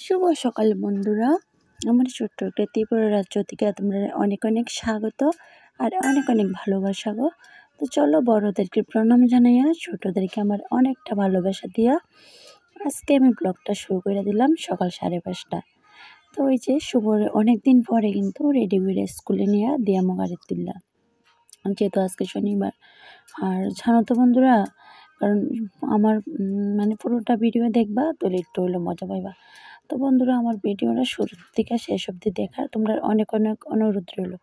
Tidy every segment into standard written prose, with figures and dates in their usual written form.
শুভ সকাল বন্ধুরা, আমার ছোট্ট একটা ত্রিপুরা রাজ্য থেকে তোমরা অনেক অনেক স্বাগত আর অনেক অনেক ভালোবাসা গো। তো চলো বড়োদেরকে প্রণাম জানাইয়া ছোটদেরকে আমার অনেকটা ভালোবাসা দিয়া আজকে আমি ব্লগটা শুরু করে দিলাম সকাল 5:30। তো ওই যে শুভর অনেক দিন পরে কিন্তু রেডি করে স্কুলে নিয়ে দিয়ামো গাড়ি তুললাম, যেহেতু আজকে শনিবার। আর জানো তো বন্ধুরা, কারণ আমার মানে পুরোটা ভিডিও দেখবা তাহলে একটু হইলো মজা পাইবা। তো বন্ধুরা, আমার ভিডিওটা শুরু থেকে শেষ অবধি দেখার তোমরা অনেক অনেক অনুরোধ রইল।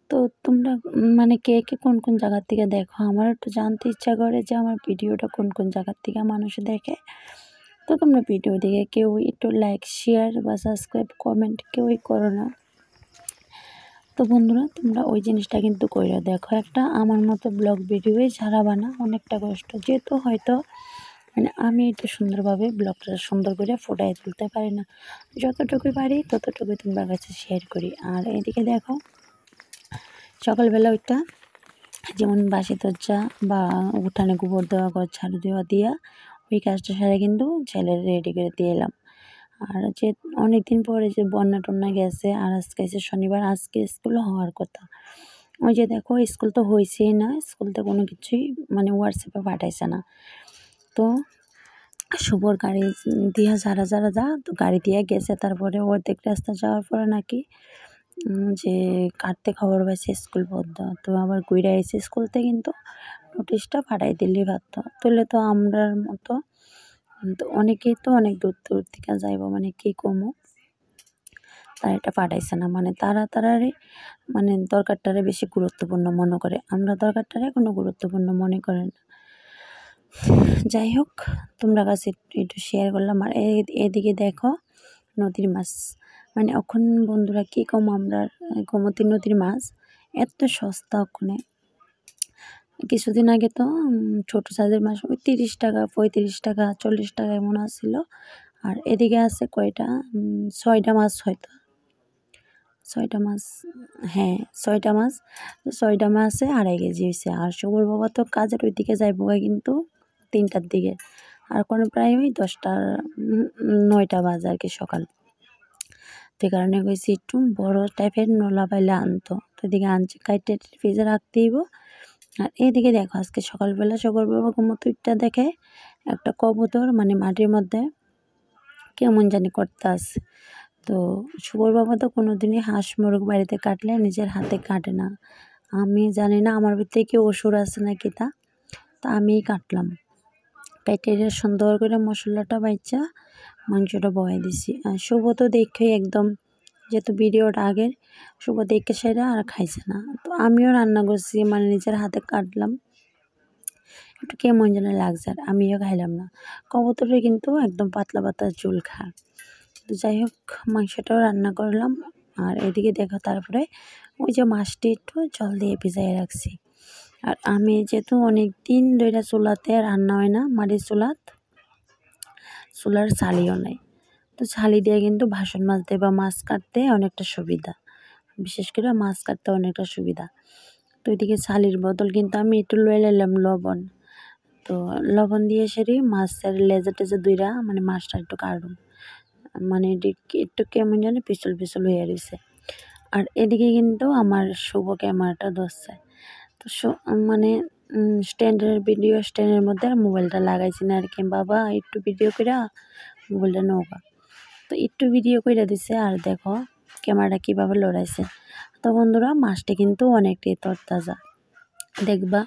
তো তোমরা মানে কে কে কোন কোন জায়গার থেকে দেখো, আমার একটু জানতে ইচ্ছা করে যে আমার ভিডিওটা কোন কোন জায়গার থেকে মানুষ দেখে। তো তোমরা ভিডিও দেখে কেউ একটু লাইক শেয়ার বা সাবস্ক্রাইব কমেন্ট কেউই করো না। তো বন্ধুরা, তোমরা ওই জিনিসটা কিন্তু কইরা দেখো, একটা আমার মতো ব্লগ ভিডিওই ছাড়াবা না, অনেকটা কষ্ট। যেহেতু হয়তো মানে আমি একটু সুন্দরভাবে ব্লগটা সুন্দর করে ফুটাই তুলতে পারি না, যতটুকুই পারি ততটুকুই তোমরা কাছে শেয়ার করি। আর এদিকে দেখো, সকালবেলা ওইটা যেমন বাসি দরজা বা উঠানে গোবর দেওয়া, ঘর ঝাড়ু দেওয়া দিয়া ওই কাজটা সারা কিন্তু ছেলের রেডি করে দিয়ে এলাম। আর যে অনেকদিন পরে যে বন্যা টন্যা গেছে, আর আজকে এসে শনিবার, আজকে স্কুল হওয়ার কথা। ওই যে দেখো, স্কুল তো হয়েছেই না, স্কুলতে কোনো কিছুই মানে হোয়াটসঅ্যাপে পাঠাইছে না। তো শুভর গাড়ি দিয়া যারা যারা তো গাড়ি দিয়ে গেছে, তারপরে অর্ধেক রাস্তা যাওয়ার পরে নাকি যে কাটতে খবর পাইছে স্কুল বন্ধ। তো আবার ঘুরে আইছে স্কুলতে, কিন্তু নোটিশটা পাঠাই দিলেই পারতো। তুলে তো আমরার মতো তো অনেকেই তো অনেক দূর দূর থেকে যাইব, মানে কি কমো, তারা এটা পাঠাইছে না। মানে তারারে মানে দরকারটারে বেশি গুরুত্বপূর্ণ মনে করে, আমরা দরকারটারে কোনো গুরুত্বপূর্ণ মনে করে না। যাই হোক, তোমরা কাছে একটু শেয়ার করলাম। আর এদিকে দেখো নদীর মাছ, মানে এখন বন্ধুরা কি কম, আমরা গোমতী নদীর মাছ এত সস্তা ওখানে। কিছুদিন আগে তো ছোট সাইজের মাছ ওই 30 টাকা, 35 টাকা, 40 টাকা এমন আসছিল। আর এদিকে আছে কয়টা, 6টা মাছ, হয়তো 6টা মাছ, হ্যাঁ 6টা মাছ। 6টা মাছে 2.5 কেজি হয়েছে। আর শুভর বাবা তো কাজের ওই দিকে যাইব কিন্তু 3টার দিকে, আর কোনো প্রায় ওই 10টা 9টা বাজে আর কি সকাল। তো কারণে কইছি একটু বড় টাইপের নলা পাইলে আনতো, তো এদিকে আনছে, কাইটে ফ্রিজে রাখতে দিব। আর এইদিকে দেখো, আজকে সকালবেলা শুভর বাবা ঘুমোতে দেখে একটা কবুতর মানে মাটির মধ্যে কেমন জানি করতে আছে। তো শুভর বাবা তো কোনোদিনই হাঁস মুরগ বাড়িতে কাটলে নিজের হাতে কাটে না। আমি জানি না আমার ভিতরে কি অসুর আছে নাকি, তা আমিই কাটলাম। কেটে সুন্দর করে মশলাটা বাইচা মাংসটা বয়ে দিছি। আর শুভ তো দেখে একদম, যেহেতু ভিডিওটা আগের, শুভ দেখে সেরা আর খাইছে না। তো আমিও রান্না করছি, মানে নিজের হাতে কাটলাম, একটু কেমন যেন লাগছে, আর আমিও খাইলাম না। কবুতরে কিন্তু একদম পাতলা পাতলা ঝোল খায়। তো যাই হোক, মাংসটাও রান্না করলাম। আর এদিকে দেখো, তারপরে ওই যে মাছটি একটু জল দিয়ে ভিজাই রাখছি। আর আমি যেহেতু অনেক দিন ধরে চুলাতে রান্না হয় না, মাটির চুলার ছালিও নাই, তো ছালি দিয়ে কিন্তু বাসন মাজতে বা মাছ কাটতে অনেকটা সুবিধা, বিশেষ করে মাছ কাটতে অনেকটা সুবিধা। তো এদিকে ছালির বদল কিন্তু আমি একটু লয়ে নিলাম লবণ। তো লবণ দিয়ে সেরে মাছের লেজা টেজা দুইরা মানে মাছটা একটু কাটুন, মানে একটু কেমন জানি পিছল পিছল হয়ে রয়েছে। আর এদিকে কিন্তু আমার শুভ ক্যামেরাটা ধরছে। তো মানে ভিডিও স্ট্যান্ডের মধ্যে আর মোবাইলটা লাগাইছি না আর কি, বাবা একটু ভিডিও করে মোবাইলটা নৌকা। তো একটু ভিডিও করে দিছে, আর দেখো ক্যামেরাটা কীভাবে লড়াইছে। তো বন্ধুরা, মাছটা কিন্তু অনেকটাই তরতাজা। দেখবা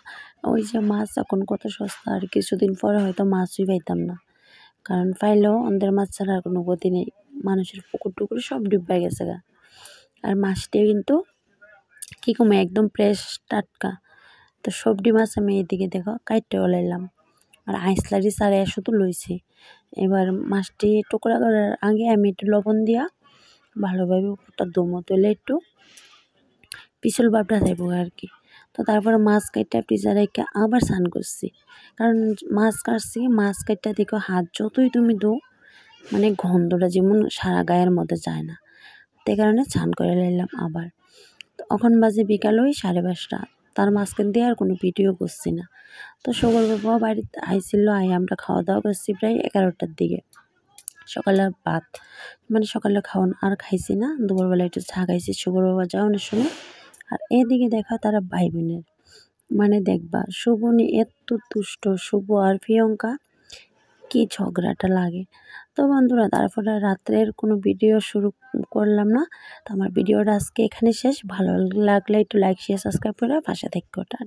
ওই যে মাছ এখন কত সস্তা, আর কিছুদিন পরে হয়তো মাছই পাইতাম না, কারণ পাইলেও আমাদের মাছ ছাড়া আর কোনো গতি নেই। মানুষের পুকুর টুকুর সব ডুববে গেছে গা। আর মাছটিও কিন্তু কী কমে একদম ফ্রেশ টাটকা। তো সবজি মাছ আমি এদিকে দেখো কাইটে ওলাইলাম, আর আইসলারি সারে শুধু লইছি। এবার মাছটি টুকরা করার আগে আমি একটু লবণ দিয়া ভালোভাবে উপরটা দমো, তুলে একটু পিছল বাপটা যাইব আর কি। তো তারপরে মাছ কাইটটা পিজা রেখে আবার স্নান করছি, কারণ মাছ কাটছি, মাছ কাটটা দেখো হাত যতই তুমি দো মানে গন্ধটা যেমন সারা গায়ের মধ্যে যায় না, সে কারণে স্নান করে লাইলাম আবার। তো এখন বাজে বিকাল ওই 5:30, তার মাঝখান দিয়ে আর কোনো ভিডিও করছি না। তো সকাল বাবা বাড়িতে আইছিল, আমরা খাওয়া দাওয়া করছি প্রায় 11টার দিকে। সকালে ভাত মানে সকালে খাওয়ান আর খাইছি না, দুপুরবেলা একটু চা খাইছি শুভর বাবা যাওয়ানোর সময়। আর এদিকে দেখা তারা ভাই বোনের মানে দেখবা শুভ নিয়ে এত দুষ্ট, শুভ আর প্রিয়ঙ্কা কি ঝগড়াটা লাগে। তো বন্ধুরা তারপরে রাত্রের কোনো ভিডিও শুরু করলাম না। তো আমার ভিডিওটা আজকে এখানে শেষ। ভালো লাগলে একটু লাইক শেয়ার সাবস্ক্রাইব করে পাশে থেকো। টাটা।